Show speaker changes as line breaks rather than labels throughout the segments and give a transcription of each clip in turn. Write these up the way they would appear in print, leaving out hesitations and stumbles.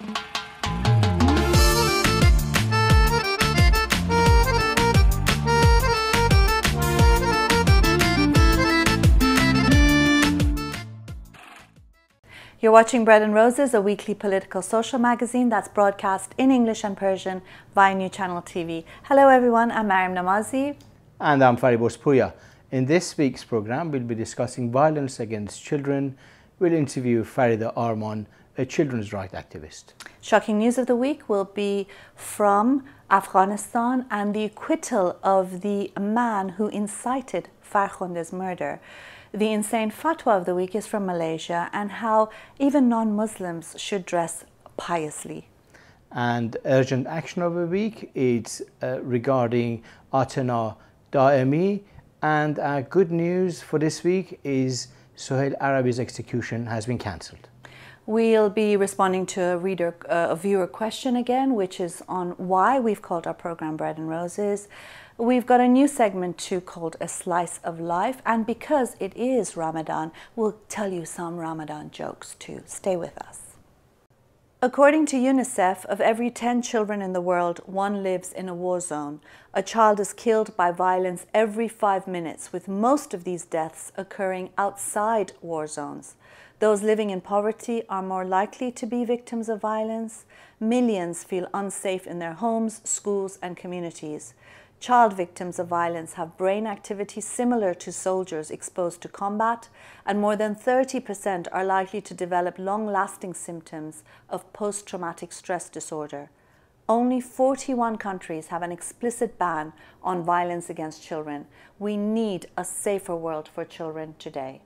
You're watching Bread and Roses, a weekly political social magazine that's broadcast in English and Persian via New Channel TV. Hello everyone, I'm Mariam Namazi.
And I'm Fariborz Pooya. In this week's program, we'll be discussing violence against children. We'll interview Farida Arman, a children's rights activist.
Shocking news of the week will be from Afghanistan and the acquittal of the man who incited Farkhunde's murder. The insane fatwa of the week is from Malaysia and how even non-Muslims should dress piously.
And urgent action of the week is regarding Atena Daemi. And good news for this week is Sohail Arabi's execution has been cancelled.
We'll be responding to a viewer question again, which is on why we've called our program Bread and Roses. We've got a new segment too called A Slice of Life, and because it is Ramadan, we'll tell you some Ramadan jokes too. Stay with us. According to UNICEF, of every 10 children in the world, one lives in a war zone. A child is killed by violence every 5 minutes, with most of these deaths occurring outside war zones. Those living in poverty are more likely to be victims of violence. Millions feel unsafe in their homes, schools, and communities. Child victims of violence have brain activity similar to soldiers exposed to combat, and more than 30% are likely to develop long-lasting symptoms of post-traumatic stress disorder. Only 41 countries have an explicit ban on violence against children. We need a safer world for children today.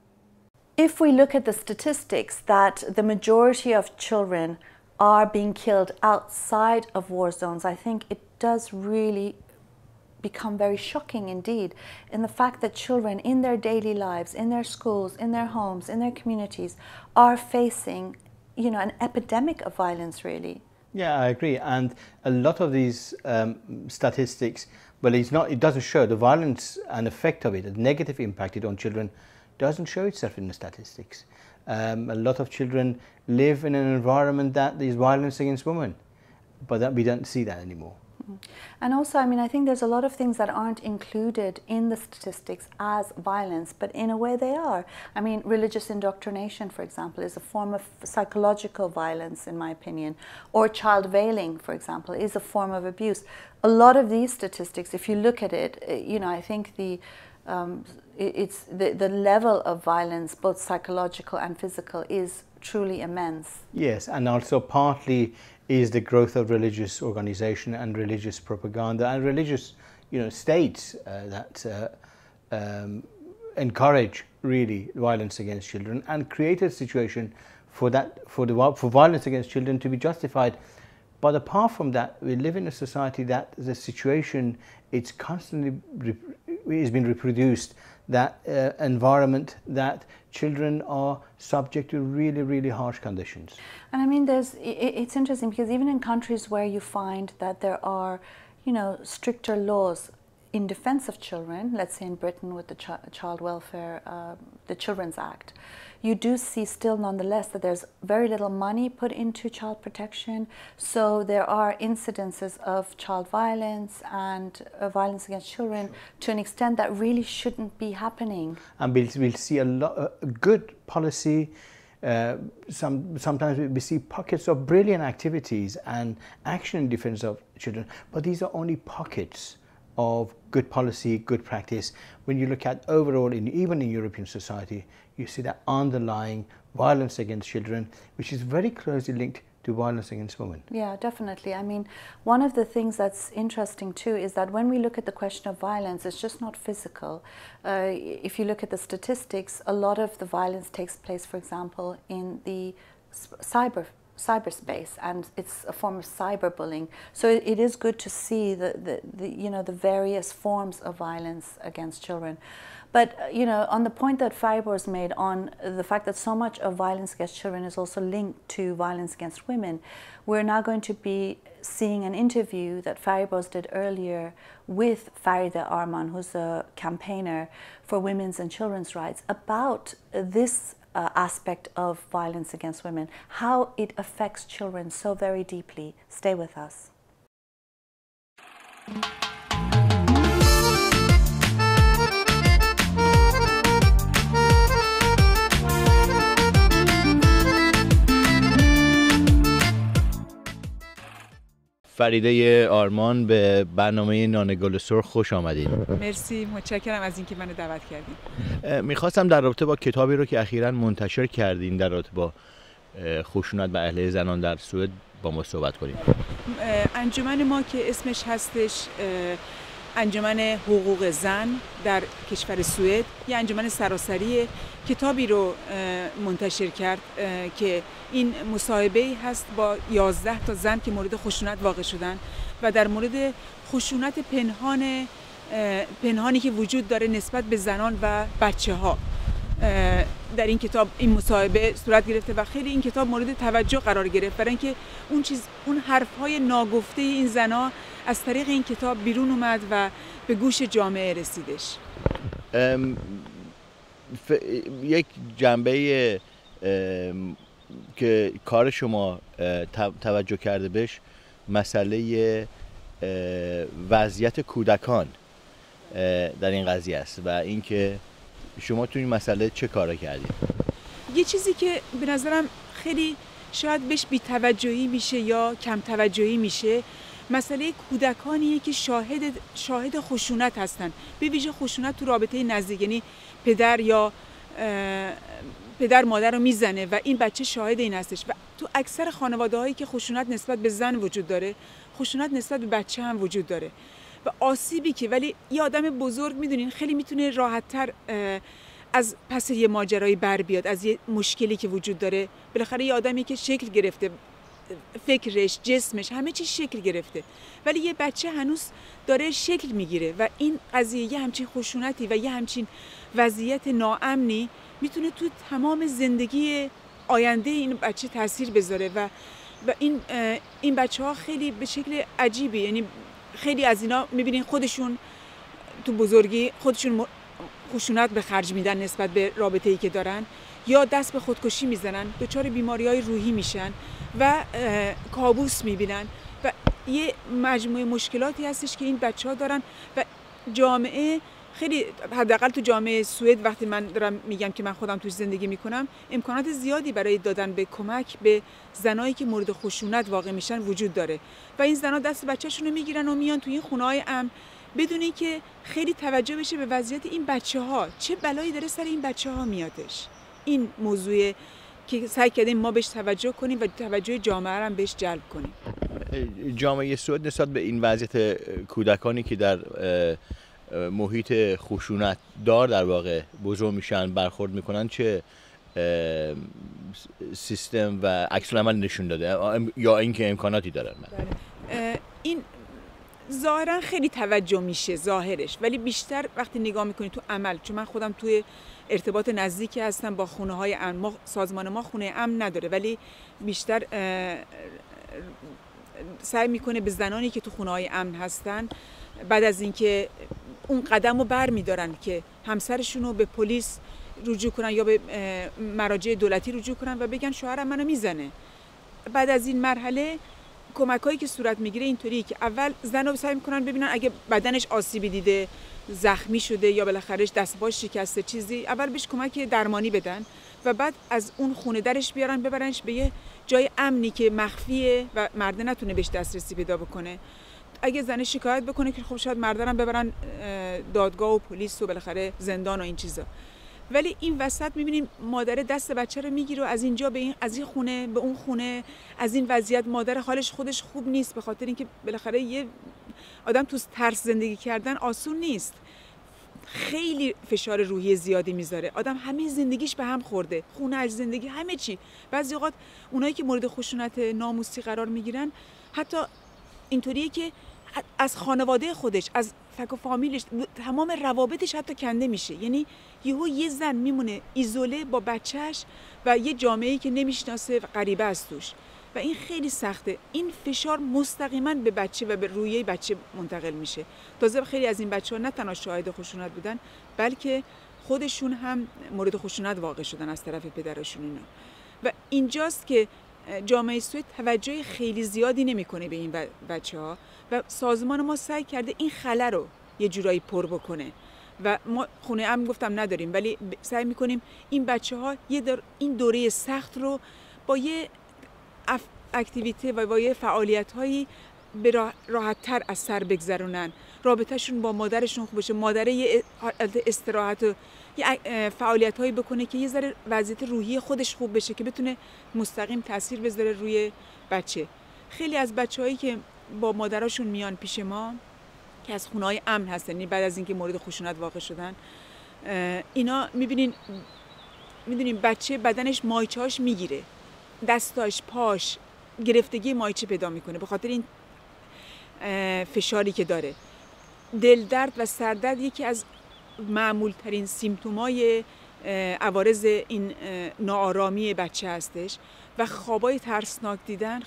If we look at the statistics that the majority of children are being killed outside of war zones, I think it does really become very shocking indeed in the fact that children in their daily lives, in their schools, in their homes, in their communities are facing, an epidemic of violence really.
Yeah, I agree. And a lot of these statistics, well, it doesn't show the violence and effect of it, the negative impact on children doesn't show itself in the statistics. A lot of children live in an environment that is violence against women, but we don't see that anymore.
And also, I think there's a lot of things that aren't included in the statistics as violence, but in a way they are. Religious indoctrination, for example, is a form of psychological violence, in my opinion. Or child veiling, for example, is a form of abuse. A lot of these statistics, if you look at it, I think the level of violence, both psychological and physical, is truly immense.
Yes, and also partly is the growth of religious organization and religious propaganda and religious, states that encourage really violence against children and create a situation for violence against children to be justified. But apart from that, we live in a society that the situation it's constantly is being reproduced. That environment that children are subject to really, really harsh conditions.
And it's interesting because even in countries where you find that there are, stricter laws in defense of children, let's say in Britain with the Child Welfare, the Children's Act, you do see still nonetheless that there's very little money put into child protection. So there are incidences of child violence and violence against children to an extent that really shouldn't be happening.
And we'll see a good policy. Sometimes we see pockets of brilliant activities and action in defense of children, but these are only pockets of good policy, good practice. When you look at overall, even in European society, you see that underlying violence against children, which is very closely linked to violence against women.
Yeah, definitely. One of the things that's interesting too is that when we look at the question of violence, it's just not physical. If you look at the statistics, a lot of the violence takes place, for example, in the cyberspace, and it's a form of cyberbullying. So it is good to see the various forms of violence against children. But on the point that Fariborz made on the fact that so much of violence against children is also linked to violence against women, we're now going to be seeing an interview that Fariborz did earlier with Farida Arman, who's a campaigner for women's and children's rights, about this aspect of violence against women, how it affects children so very deeply. Stay with us.
فریده آرمان به برنامه نان گل سرخ خوش آمدید.
مرسی، متشکرم از اینکه منو دعوت کردین.
میخواستم در رابطه با کتابی رو که اخیراً منتشر کردین در رابطه با خشونت به اهل زنان در سوئد با ما صحبت کنیم.
انجمن ما که اسمش هستش انجمن حقوق زن در کشور سوئد، یه انجمن سراسری، کتابی رو منتشر کرد که این مصاحبه‌ای هست با 11 تا زن که مورد خشونت واقع شدن و در مورد خشونت پنهانی که وجود داره نسبت به زنان و بچه‌ها در این کتاب این مصاحبه صورت گرفته و خیلی این کتاب مورد توجه قرار گرفت، برای اینکه اون حرف‌های ناگفته این زنا از طریق این کتاب بیرون اومد و به گوش جامعه رسیدش.
یک جنبه که کار شما توجه کرده بهش مسئله وضعیت کودکان در این قضیه است و اینکه شما تو این مسئله چه کاره کردید؟
یه چیزی که به نظرم خیلی شاید بهش بی‌توجهی میشه یا کم توجهی میشه، مسئله کودکانیه که شاهد خشونت هستن، به ویژه خشونت تو رابطه نزدیک، یعنی پدر مادر رو میزنه و این بچه شاهد این هستش و تو اکثر خانواده هایی که خشونت نسبت به زن وجود داره، خشونت نسبت به بچه هم وجود داره و آسیبی که ولی یه آدم بزرگ میدونین خیلی میتونه راحت‌تر از پس یه ماجرایی بر بیاد، از یه مشکلی که وجود داره. بالاخره یه آدمی که شکل گرفته، فکرش، جسمش، همه چیز شکل گرفته، ولی یه بچه هنوز داره شکل میگیره و این قضیه یه همچین خشونتی و یه همچین وضعیت ناامنی میتونه تو تمام زندگی آینده این بچه تاثیر بذاره و این بچه‌ها خیلی به شکل عجیبی، یعنی خیلی از اینا میبینین خودشون تو بزرگی خودشون خشونت به خرج میدن نسبت به رابطه‌ای که دارن، یا دست به خودکشی میزنن، دچار بیماری‌های روحی میشن و کابوس میبینن و یه مجموعه مشکلاتی هستش که این بچه‌ها دارن و جامعه خیلی، حداقل تو جامعه سوئد وقتی من دارم میگم که من خودم توش زندگی میکنم، امکانات زیادی برای دادن به کمک به زنایی که مورد خشونت واقع میشن وجود داره و این زنا دست بچه‌شون رو میگیرن و میان تو این خونه‌های امن بدون اینکه خیلی توجه بشه به وضعیت این بچه‌ها، چه بلایی داره سر این بچه‌ها میادش. این موضوع که سعی کردیم ما بهش توجه کنیم و توجه جامعه رو هم بهش جلب کنیم.
جامعه سوئد نسبت به این وضعیت کودکانی که در محیط خشونت دار در واقع بزرگ میشن برخورد میکنن چه سیستم و عکس العمل نشون داده یا اینکه امکاناتی دارن؟
این ظاهرا خیلی توجه میشه ظاهرش، ولی بیشتر وقتی نگاه میکنی تو عمل، چون من خودم توی ارتباط نزدیکی هستم با خونه های امن، سازمان ما خونه امن نداره ولی بیشتر سعی میکنه به زنانی که تو خونه های امن هستن بعد از اینکه اون قدم رو بر میدارن که همسرشون رو به پلیس رجوع کنن یا به مراجع دولتی رجوع کنن و بگن شوهرم منو میزنه. بعد از این مرحله کمکایی که صورت میگیره اینطوریه که اول زن رو سعی میکنن ببینن اگه بدنش آسیبی دیده، زخمی شده یا بالاخره دست پاش شکسته چیزی، اول بهش کمک درمانی بدن و بعد از اون خونه درش بیارن ببرنش به یه جای امنی که مخفیه و مرده نتونه بهش دسترسی پیدا بکنه. اگه زن شکایت بکنه که خب شاید مردرم ببرن دادگاه و پلیس و بالاخره زندان و این چیزا. ولی این وسط میبینیم مادر دست بچه رو میگیره و از اینجا به از این خونه به اون خونه، از این وضعیت مادر حالش خودش خوب نیست، به خاطر اینکه بالاخره یه آدم تو ترس زندگی کردن آسون نیست، خیلی فشار روحی زیادی میذاره، آدم همه زندگیش به هم خورده، خونه از زندگی همه چی. بعضی اوقات اونایی که مورد خشونت ناموسی قرار میگیرن حتی اینطوریه که از خانواده خودش، از فک و فامیلش، تمام روابطش حتی کنده میشه. یعنی یه زن میمونه ایزوله با بچهش و یه جامعه‌ای که نمیشناسه و غریبه است توش و این خیلی سخته. این فشار مستقیما به بچه و به رویه بچه منتقل میشه. تازه خیلی از این بچه‌ها نه تنها شاهد خشونت بودن بلکه خودشون هم مورد خشونت واقع شدن از طرف پدرشون اینا. و اینجاست که جامعه سوئد توجه خیلی زیادی نمیکنه به این بچه‌ها و سازمان ما سعی کرده این خلا رو یه جورایی پر بکنه و ما خونه امن گفتم نداریم، ولی سعی میکنیم این بچه‌ها این دوره سخت رو با یه اکتیویته و با یه فعالیت‌هایی به راحت‌تر از سر بگذرونن، رابطه‌شون با مادرشون خوب بشه، مادر یه استراحت و یه فعالیت‌هایی بکنه که یه ذره وضعیت روحی خودش خوب بشه که بتونه مستقیم تاثیر بذاره روی بچه. خیلی از بچه‌هایی که با مادرشون میان پیش ما که از خونه‌های امن هستن بعد از اینکه مورد خشونت واقع شدن، اینا می‌دونین بچه بدنش مایچه‌هاش میگیره، دستاش، پاش گرفتگی مایچه پیدا میکنه به خاطر این فشاری که داره. دل درد و سردرد یکی از معمول ترین سیمپتومای عوارض این ناآرامی بچه هستش و خوابای ترسناک دیدن،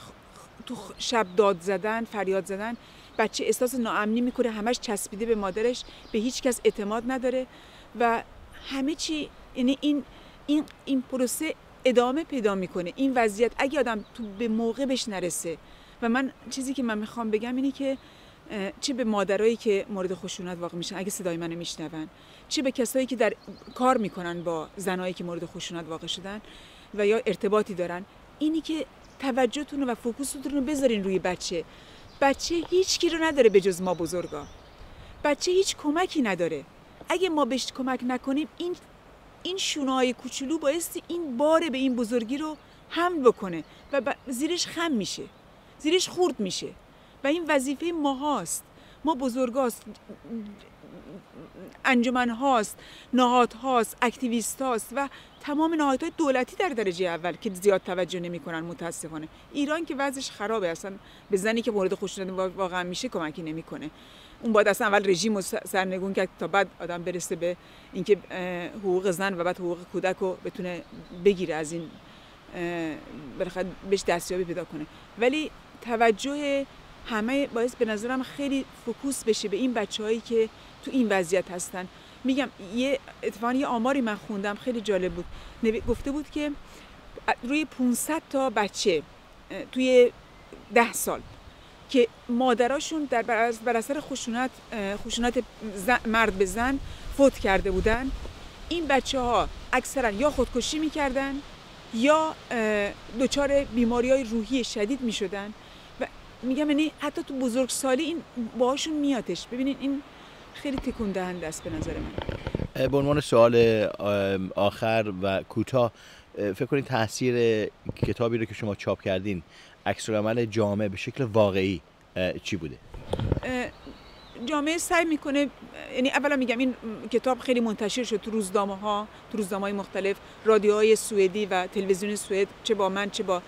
تو شب داد زدن، فریاد زدن. بچه احساس ناامنی میکنه، همش چسبیده به مادرش، به هیچ کس اعتماد نداره و همه چی، یعنی این پروسه ادامه پیدا میکنه. این وضعیت اگه آدم تو به موقع بهش نرسه، و من چیزی که من میخوام بگم اینه که چه به مادرایی که مورد خشونت واقع میشن اگه صدای منو میشنون، چه به کسایی که در کار میکنن با زنایی که مورد خشونت واقع شدن و یا ارتباطی دارن، اینی که توجهتون و فوکوستون رو بذارین روی بچه. بچه هیچ کی رو نداره به جز ما بزرگا. بچه هیچ کمکی نداره. اگه ما بهش کمک نکنیم، این شونه‌های کوچولو بایستی این بار به این بزرگی رو حمل بکنه و زیرش خم میشه، زیرش خورد میشه و این وظیفه ما هاست. ما بزرگاست، انجمن هاست، نهاد هاست، اکتیویست هاست و تمام نهادهای دولتی در درجه اول که زیاد توجه نمی‌کنن متاسفانه. ایران که وضعش خرابه، اصلا به زنی که مورد خشونت واقعا میشه کمکی نمی‌کنه. اون باید اصلا اول رژیم رو سرنگون کرد تا بعد آدم برسه به اینکه حقوق زن و بعد حقوق کودک رو بتونه بگیره، از این بالاخره بهش دستیابی پیدا کنه. ولی توجه همه باعث به نظرم خیلی فوکوس بشه به این بچه‌هایی که تو این وضعیت هستن. میگم اتفاقا یه آماری من خوندم خیلی جالب بود، گفته بود که روی 500 تا بچه توی 10 سال که مادراشون بر اثر خشونت مرد به زن فوت کرده بودن، این بچه‌ها اکثرا یا خودکشی میکردن یا دچار بیماری‌های روحی شدید میشدن. و میگم یعنی حتی تو بزرگسالی این باهاشون میادش. ببینید این خیلی تکون دهنده است به نظر من.
به عنوان سوال آخر و کوتاه، فکر کنید تاثیر کتابی رو که شما چاپ کردین عکس‌العمل جامعه به شکل واقعی چی بوده؟
جامعه سعی میکنه، یعنی اولا میگم این کتاب خیلی منتشر شد تو روزنامه‌های مختلف، رادیوهای سوئدی و تلویزیون سوئد چه با من چه با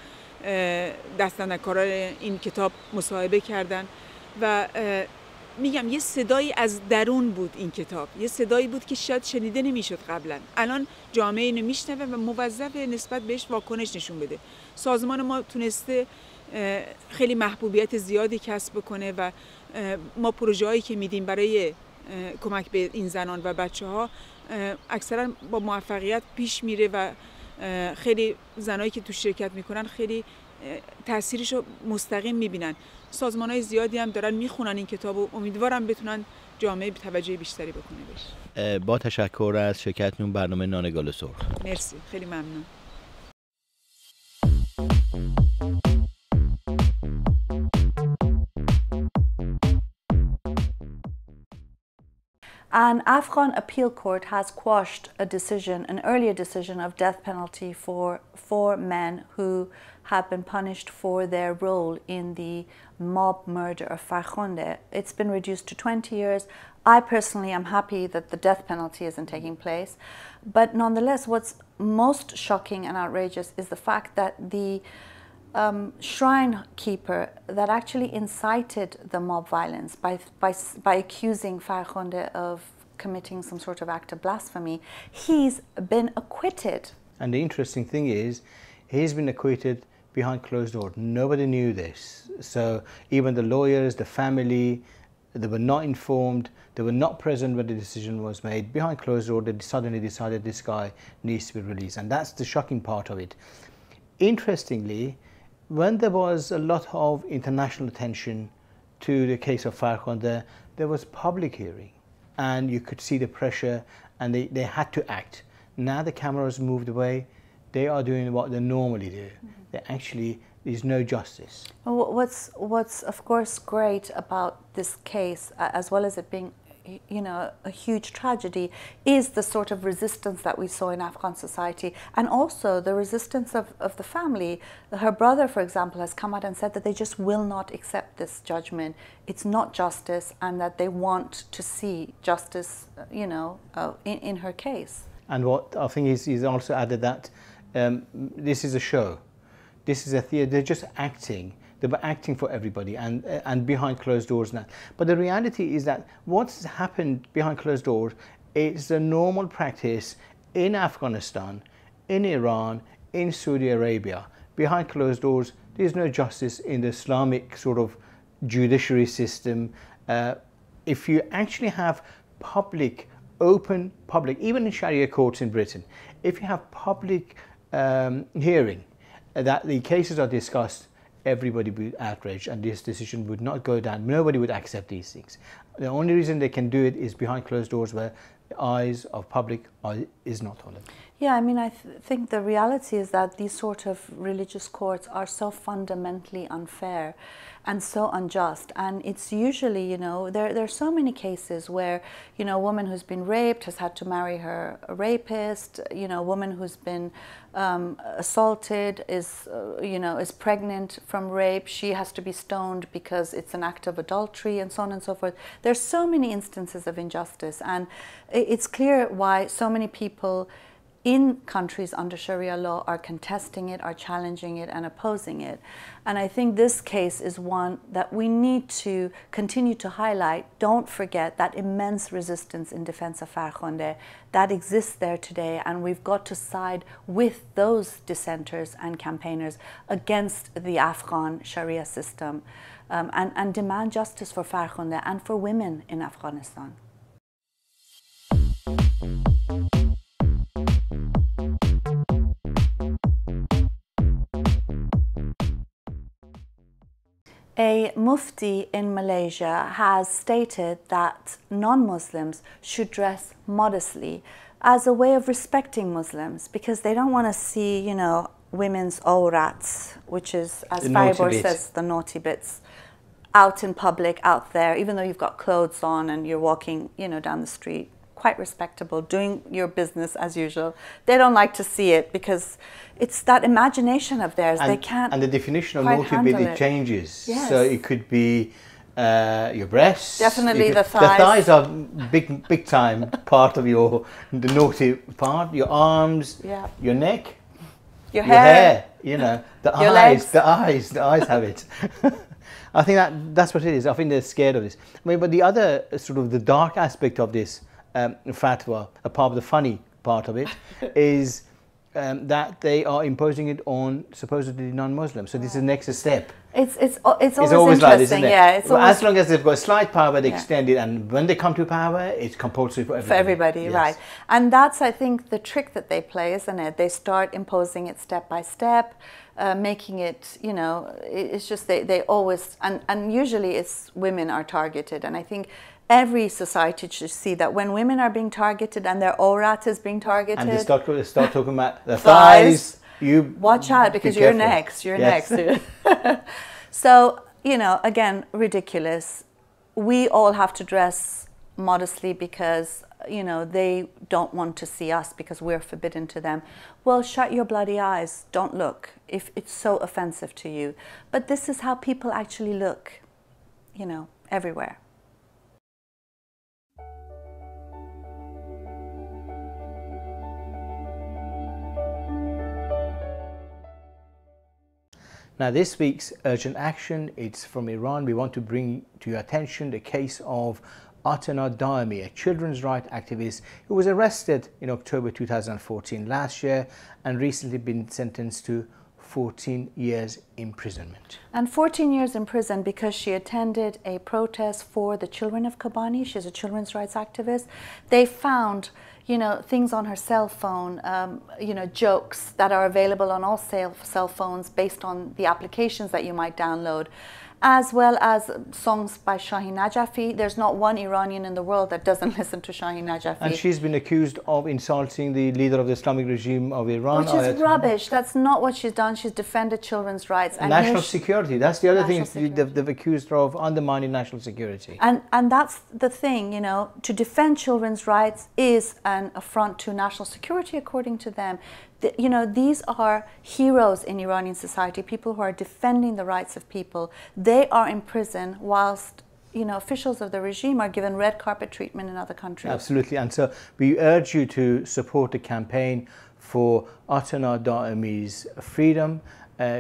دستاندرکاران این کتاب مصاحبه کردن و میگم یه صدایی از درون بود. این کتاب یه صدایی بود که شاید شنیده نمیشد قبلا، الان جامعه اینو میشنوه و موظف نسبت بهش واکنش نشون بده. سازمان ما تونسته خیلی محبوبیت زیادی کسب بکنه و ما پروژه‌هایی که میدیم برای کمک به این زنان و بچه‌ها اکثرا با موفقیت پیش میره و خیلی زنایی که تو شرکت میکنن خیلی تأثیرشو مستقیم میبینن. سازمان‌های زیادی هم دارن میخونن این کتابو، امیدوارم بتونن جامعه توجه بیشتری بکنه بهش.
با تشکر از شرکتتون برنامه نان گال سرخ.
مرسی، خیلی ممنون.
An Afghan appeal court has quashed an earlier decision of death penalty for 4 men who have been punished for their role in the mob murder of Farkhonde. It's been reduced to 20 years. I personally am happy that the death penalty isn't taking place. But nonetheless, what's most shocking and outrageous is the fact that the shrine keeper that actually incited the mob violence by accusing Farkhonde of committing some sort of act of blasphemy, he's been acquitted.
And the interesting thing is, he's been acquitted behind closed doors. Nobody knew this. So even the lawyers, the family, they were not informed, they were not present when the decision was made. Behind closed doors, they suddenly decided this guy needs to be released, and that's the shocking part of it. Interestingly, when there was a lot of international attention to the case of Farkhonda, there was public hearing, and you could see the pressure, and they had to act. Now the cameras moved away, they are doing what they normally do. They actually, there's no justice.
Well, what's of course great about this case, as well as it being, you know, a huge tragedy, is the sort of resistance that we saw in Afghan society, and also the resistance of the family. Her brother, for example, has come out and said that they just will not accept this judgment. It's not justice, and that they want to see justice, you know, in her case. And
what I think is, he's also added that this is a show. This is a theatre. They're just acting. They were acting for everybody, and behind closed doors now. But the reality is that what's happened behind closed doors is a normal practice in Afghanistan, in Iran, in Saudi Arabia. Behind closed doors, there's no justice in the Islamic sort of judiciary system. If you actually have public, open public, even in Sharia courts in Britain, if you have public hearing, that the cases are discussed, everybody would be outraged, and this decision would not go down. Nobody would accept these things. The only reason they can do it is behind closed doors, where the eyes of public is not on it.
Yeah, I mean, I think the reality is that these sort of religious courts are so fundamentally unfair and so unjust, and it's usually, you know, there are so many cases where, you know, a woman who's been raped has had to marry her rapist, you know, a woman who's been assaulted is, you know, is pregnant from rape, she has to be stoned because it's an act of adultery, and so on and so forth. There's so many instances of injustice, and it's clear why so many people in countries under Sharia law are contesting it, are challenging it, and opposing it. And I think this case is one that we need to continue to highlight. Don't forget that immense resistance in defense of Farkhonda that exists there today, and we've got to side with those dissenters and campaigners against the Afghan Sharia system, and demand justice for Farkhonda and for women in Afghanistan. A mufti in Malaysia has stated that non-Muslims should dress modestly as a way of respecting Muslims, because they don't want to see, you know, women's awrats, which is, as Fariborr says, the naughty bits, out in public, out there, even though you've got clothes on and you're walking, you know, down the street, quite respectable, doing your business as usual. They don't like to see it because it's that imagination of theirs. They can't.
And the definition of naughty bit, it changes.
Yes.
So it could be your breasts.
Definitely the thighs.
The thighs are big time part of the naughty part. Your arms,
yeah.
Your neck,
your hair.
You know, the
your
eyes.
Legs.
The eyes have it. I think that's what it is. I think they're scared of this. I mean, but the other sort of the dark aspect of this fatwa, a part of the funny part of it, is that they are imposing it on supposedly non-Muslims. So this is the next step.
It's always
like this, isn't it?
Yeah, it's always,
as long as they've got slight power, they extend it, and when they come to power, it's compulsory for everybody.
For everybody, yes. Right. And that's, I think, the trick that they play, isn't it? They start imposing it step by step, making it, you know, it's just they always, and usually it's women are targeted, and I think every society should see that when women are being targeted and their awrat is being targeted,
and they start talking about the thighs, you
watch out, because you're next. You're next. So, you know, again, ridiculous. We all have to dress modestly because, you know, they don't want to see us because we're forbidden to them. Well, shut your bloody eyes. Don't look if it's so offensive to you. But this is how people actually look, you know, everywhere.
Now, this week's urgent action, it's from Iran. We want to bring to your attention the case of Atena Daemi, a children's rights activist who was arrested in October 2014 last year and recently been sentenced to 14 years imprisonment.
And 14 years in prison because she attended a protest for the children of Kobani. She's a children's rights activist. They found, you know, things on her cell phone, you know, jokes that are available on all cell phones based on the applications that you might download, as well as songs by Shahin Najafi. There's not one Iranian in the world that doesn't listen to Shahin Najafi.
And she's been accused of insulting the leader of the Islamic regime of Iran.
Which is rubbish. That's not what she's done. She's defended children's rights. And
national security. That's the other thing they've accused her of, undermining national security.
And that's the thing, you know, to defend children's rights is an affront to national security, according to them. You know, these are heroes in Iranian society, people who are defending the rights of people. They are in prison whilst, you know, officials of the regime are given red carpet treatment in other countries.
Absolutely. And so we urge you to support the campaign for Atana Daemi's freedom.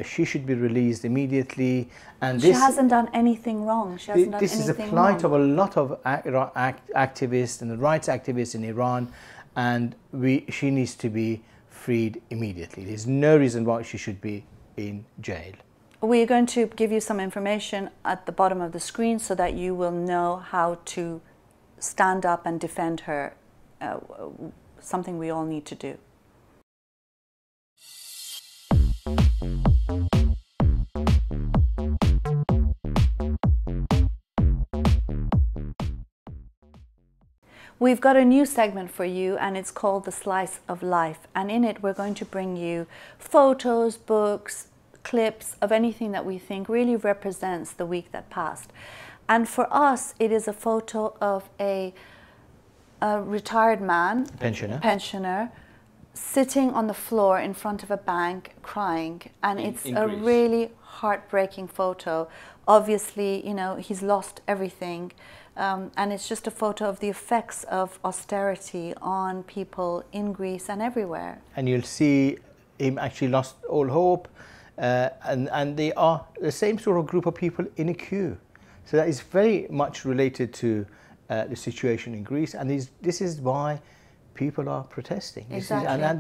She should be released immediately. And
she hasn't done anything wrong. She hasn't done
this
anything
is a plight
wrong.
of a lot of activists and rights activists in Iran, and she needs to be freed immediately. There's no reason why she should be in jail.
We're going to give you some information at the bottom of the screen so that you will know how to stand up and defend her, something we all need to do. We've got a new segment for you, and it's called The Slice of Life. And in it, we're going to bring you photos, books, clips of anything that we think really represents the week that passed. And for us, it is a photo of a retired man, pensioner, sitting on the floor in front of a bank crying. And it's a really heartbreaking photo. Obviously, you know, he's lost everything. And it's just a photo of the effects of austerity on people in Greece and everywhere.
And you'll see him actually lost all hope, and they are the same sort of group of people in a queue. So that is very much related to the situation in Greece, and this is why people are protesting.
Exactly.
And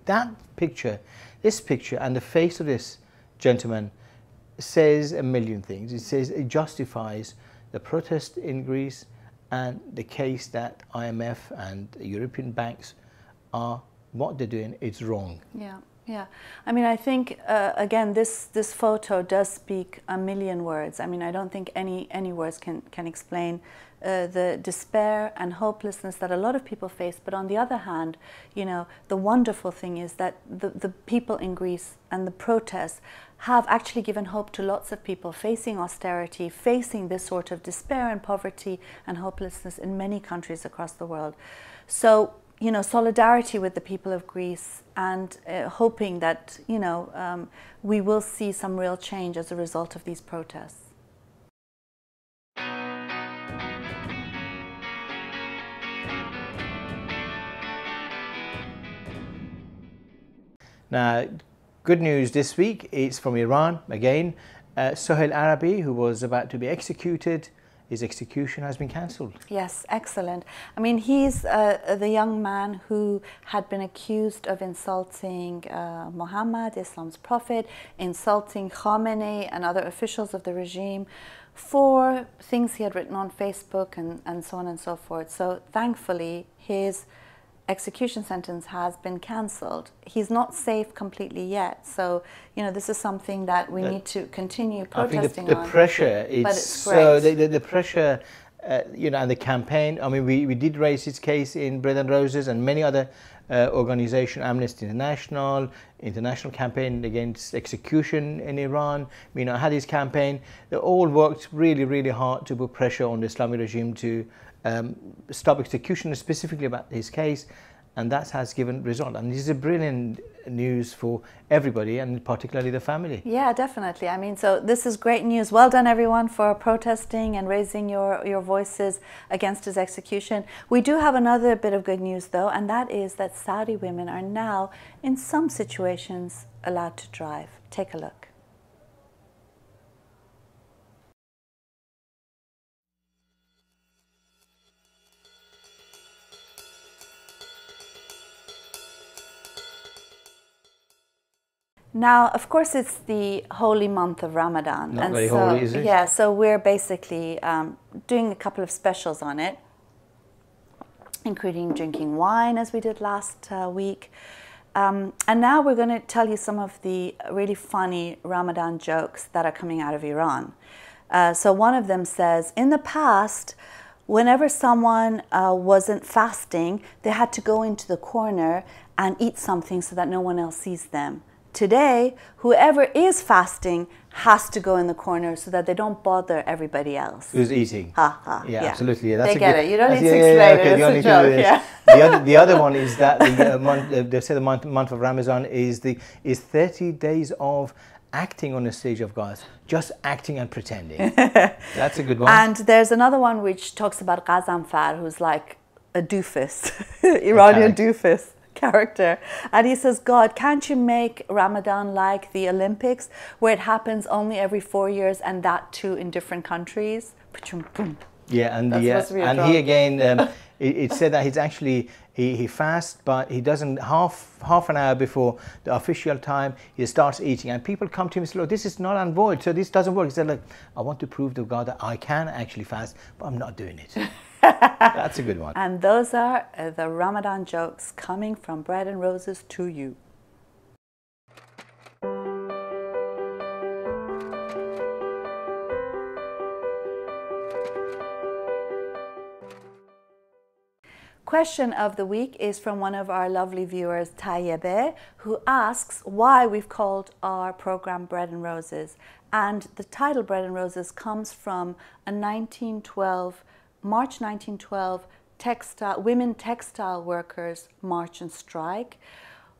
that picture, this picture and the face of this gentleman says a million things. It justifies the protest in Greece and the case that IMF and European banks are, what they're doing, it's wrong.
Yeah, yeah. I mean, I think, again, this photo does speak a million words. I mean, I don't think any words can explain the despair and hopelessness that a lot of people face. But on the other hand, you know, the wonderful thing is that the people in Greece and the protests have actually given hope to lots of people facing austerity, facing this sort of despair and poverty and hopelessness in many countries across the world. So, you know, solidarity with the people of Greece, and hoping that, you know, we will see some real change as a result of these protests.
Now, good news this week, it's from Iran again. Sohail Arabi, who was about to be executed, his execution has been cancelled.
Yes, excellent. I mean, he's the young man who had been accused of insulting Muhammad, Islam's prophet, insulting Khamenei and other officials of the regime for things he had written on Facebook and so on and so forth. So thankfully, his execution sentence has been cancelled. He's not safe completely yet, so you know, this is something that we need to continue protesting
on. The pressure, the pressure, you know, and the campaign. I mean, we did raise his case in Bread and Roses and many other organizations, Amnesty International, International Campaign Against Execution in Iran. You know, had his campaign. They all worked really, really hard to put pressure on the Islamic regime to stop execution, specifically about his case, and that has given result. And this is a brilliant news for everybody, and particularly the family.
Yeah, definitely. I mean, so this is great news. Well done, everyone, for protesting and raising your voices against his execution. We do have another bit of good news, though, and that is that Saudi women are now, in some situations, allowed to drive. Take a look. Now, of course, it's the holy month of Ramadan.
Not very holy, is it?
Yeah, so we're basically doing a couple of specials on it, including drinking wine, as we did last week. And now we're going to tell you some of the really funny Ramadan jokes that are coming out of Iran. So one of them says, in the past, whenever someone wasn't fasting, they had to go into the corner and eat something so that no one else sees them. Today, whoever is fasting has to go in the corner so that they don't bother everybody else.
Who's eating?
Ha ha.
Yeah, absolutely. Yeah, that's
they get
good,
it. You don't need to
yeah,
explain
okay,
it.
you don't
It's
need
a
to do
joke.
this.
Yeah.
The other one is that the month, they say the month of Ramadan is 30 days of acting on the stage of God, just acting and pretending. That's a good one.
And there's another one which talks about Ghazanfar, who's like a doofus, Iranian doofus character. And he says, God, can't you make Ramadan like the Olympics, where it happens only every 4 years, and that too in different countries?
Yeah, and he again, it said that he's actually, he fasts, but he doesn't, half an hour before the official time, he starts eating. And people come to him and say, look, this is null and void, so this doesn't work. He said, look, I want to prove to God that I can actually fast, but I'm not doing it. That's a good one.
And those are the Ramadan jokes coming from Bread and Roses to you. Question of the week is from one of our lovely viewers, Tayyebe, who asks why we've called our program Bread and Roses. And the title Bread and Roses comes from a March 1912 women textile workers march and strike.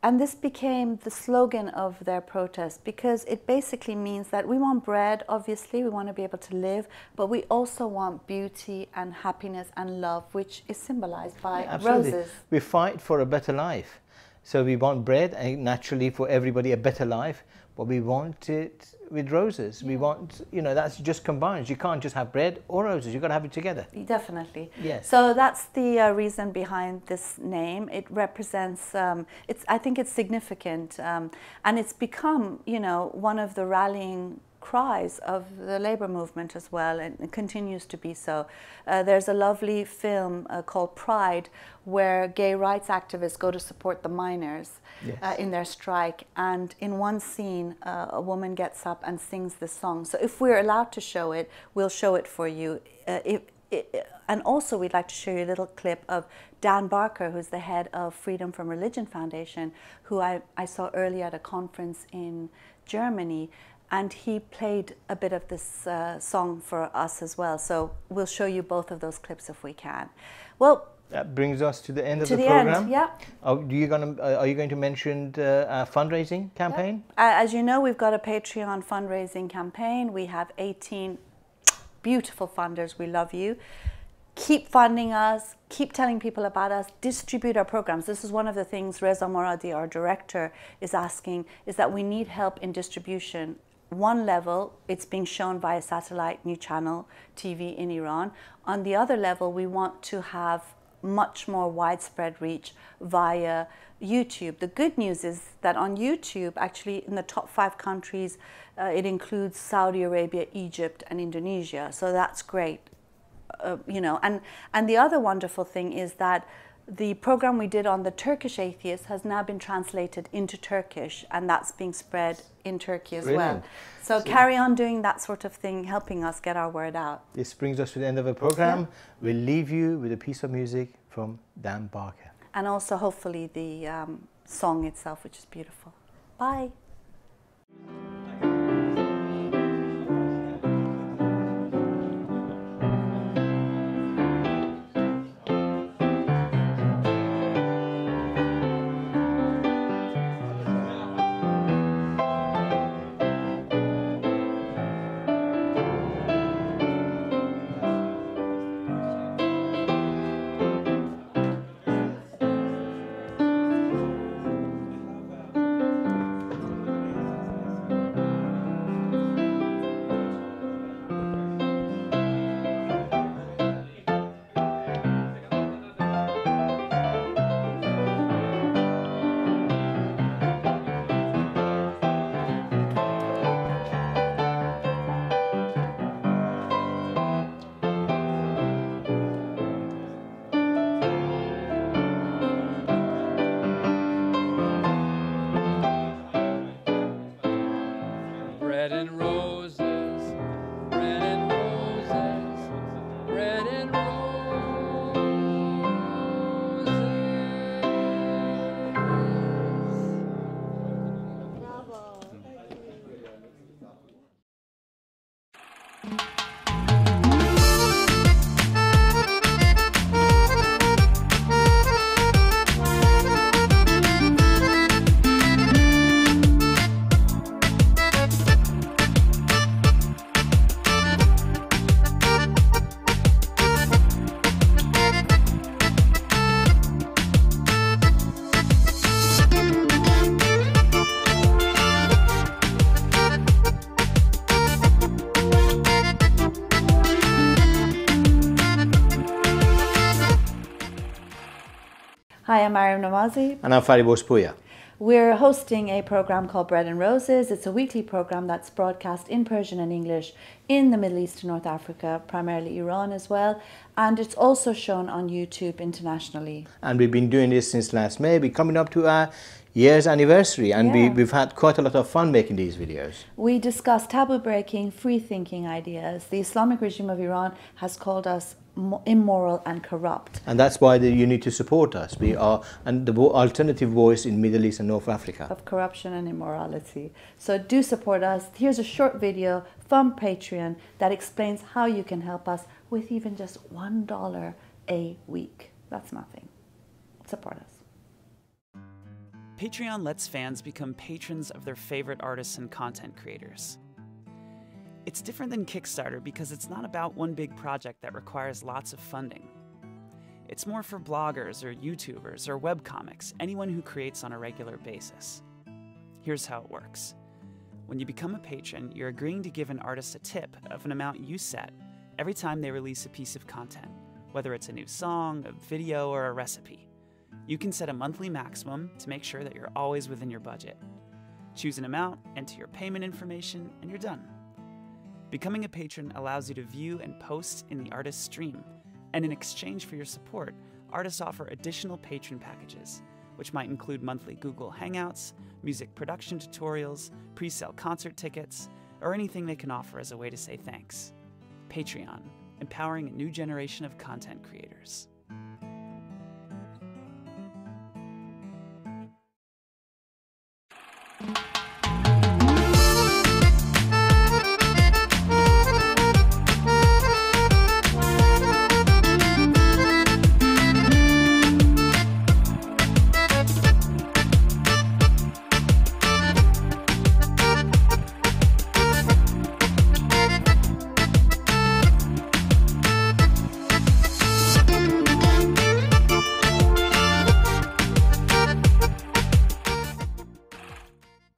And this became the slogan of their protest, because it basically means that we want bread, obviously, we want to be able to live, but we also want beauty and happiness and love, which is symbolized by roses.
We fight for a better life. So we want bread, and naturally for everybody a better life, but we want it with roses. Yeah. We want, that's just combined. You can't just have bread or roses. You've got to have it together.
Definitely.
Yes.
So that's the reason behind this name. It represents, I think it's significant, and it's become, one of the rallying cries of the labor movement as well, and it continues to be so. There's a lovely film called Pride, where gay rights activists go to support the miners. Yes. In their strike, and in one scene a woman gets up and sings this song. So if we're allowed to show it, we'll show it for you. And also we'd like to show you a little clip of Dan Barker, who's the head of Freedom from Religion Foundation, who I saw earlier at a conference in Germany, and he played a bit of this song for us as well. So we'll show you both of those clips if we can. Well,
that brings us to the end of the program.
End, yeah.
Are you going to mention a fundraising campaign?
Yeah. As you know, we've got a Patreon fundraising campaign. We have 18 beautiful funders. We love you. Keep funding us. Keep telling people about us. Distribute our programs. This is one of the things Reza Moradi, our director, is asking, is that we need help in distribution. One level, it's being shown via satellite, new channel TV in Iran. On the other level, we want to have much more widespread reach via YouTube. The good news is that on YouTube, actually in the top 5 countries, it includes Saudi Arabia, Egypt, and Indonesia. So that's great, And the other wonderful thing is that the program we did on the Turkish atheists has now been translated into Turkish, and that's being spread in Turkey as well. So carry on doing that sort of thing, helping us get our word out.
This brings us to the end of the program. Yeah. We'll leave you with a piece of music from Dan Barker.
And also hopefully the song itself, which is beautiful. Bye. Hi, I'm Mariam Namazi.
And I'm Fariborz Pooya.
We're hosting a program called Bread and Roses. It's a weekly program that's broadcast in Persian and English in the Middle East and North Africa, primarily Iran as well. And it's also shown on YouTube internationally.
And we've been doing this since last May. We're coming up to our year's anniversary, and we've had quite a lot of fun making these videos.
We discuss taboo-breaking, free-thinking ideas. The Islamic regime of Iran has called us immoral and corrupt.
And that's why you need to support us. We are the alternative voice in Middle East and North Africa.
Of corruption and immorality. So do support us. Here's a short video from Patreon that explains how you can help us with even just $1 a week. That's nothing. Support us.
Patreon lets fans become patrons of their favorite artists and content creators. It's different than Kickstarter because it's not about one big project that requires lots of funding. It's more for bloggers or YouTubers or webcomics, anyone who creates on a regular basis. Here's how it works. When you become a patron, you're agreeing to give an artist a tip of an amount you set every time they release a piece of content, whether it's a new song, a video, or a recipe. You can set a monthly maximum to make sure that you're always within your budget. Choose an amount, enter your payment information, and you're done. Becoming a patron allows you to view and post in the artist's stream, and in exchange for your support, artists offer additional patron packages, which might include monthly Google Hangouts, music production tutorials, pre-sale concert tickets, or anything they can offer as a way to say thanks. Patreon, empowering a new generation of content creators.